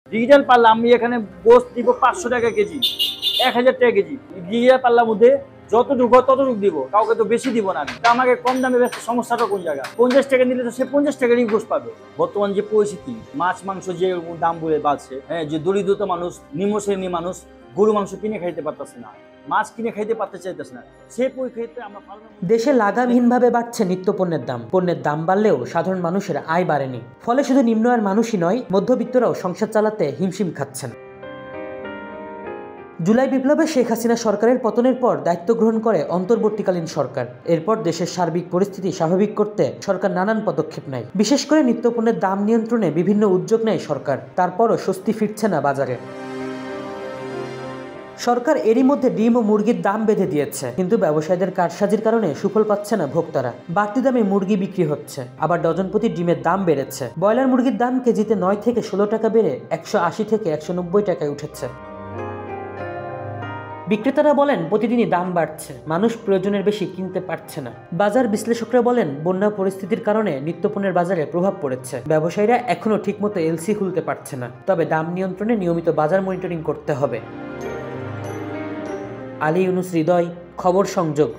Digital পাল্লা আমি এখানে গোস্ত দিব 500 টাকা কেজি, 1000 টাকা কেজি। ডিজিটাল পাল্লার মধ্যে যতটুকু ততটুকু দিব, কাউকে তো বেশি দিব না। তা আমাকে কম দামে বেচতে সমস্যাটা কোন জায়গা? 50 টাকা নিলে তো সে 50 টাকারই গোস্ত পাবে। বর্তমান যে পরিস্থিতি, মাছ মাংস যে দাম বলে বাড়ছে, হ্যাঁ, যে দরিদ্রতা মানুষ, নিম্ন শ্রেণীর মানুষ গরু মাংস কিনে খাইতে পারতেছে না, মাছ কিনে খাইতে পারতে চাইতেছে না। সে পরিক্ষেত্রে আমরা দেশে লাগামহীনভাবে বাড়ছে নিত্যপণ্যের দাম। পণ্যের দাম বাড়লেও সাধারণ মানুষের আয় বাড়েনি। ফলে শুধু নিম্ন আয়ের মানুষই নয়, মধ্যবিত্তরাও সংসার চালাতে হিমশিম খাচ্ছেন। জুলাই বিপ্লবে শেখ হাসিনা সরকারের পতনের পর দায়িত্ব গ্রহণ করে অন্তর্বর্তীকালীন সরকার। এরপর দেশের সার্বিক পরিস্থিতি স্বাভাবিক করতে সরকার নানান পদক্ষেপ নেয়। বিশেষ করে নিত্যপণ্যের দাম নিয়ন্ত্রণে বিভিন্ন উদ্যোগ নেয় সরকার। তারপরও স্বস্তি ফিরছে না বাজারে। সরকার এরই মধ্যে ডিম ও মুরগির দাম বেঁধে দিয়েছে, কিন্তু ব্যবসায়ীদের কারসাজির কারণে সুফল পাচ্ছে না ভোক্তারা। বাড়তি দামে মুরগি বিক্রি হচ্ছে, আবার ডজন প্রতি ডিমের দাম বেড়েছে। ব্রয়লার মুরগির দাম কেজিতে 9 থেকে 16 টাকা বেড়ে 180 থেকে 190 টাকায় উঠেছে। বিক্রেতারা বলেন প্রতিদিনই দাম বাড়ছে, মানুষ প্রয়োজনের বেশি কিনতে পারছে না। বাজার বিশ্লেষকরা বলেন বন্যা পরিস্থিতির কারণে নিত্যপণ্যের বাজারে প্রভাব পড়েছে। ব্যবসায়ীরা এখনও ঠিকমতো এলসি খুলতে পারছে না। তবে দাম নিয়ন্ত্রণে নিয়মিত বাজার মনিটরিং করতে হবে। আলী ইউনুস হৃদয়, খবর সংযোগ।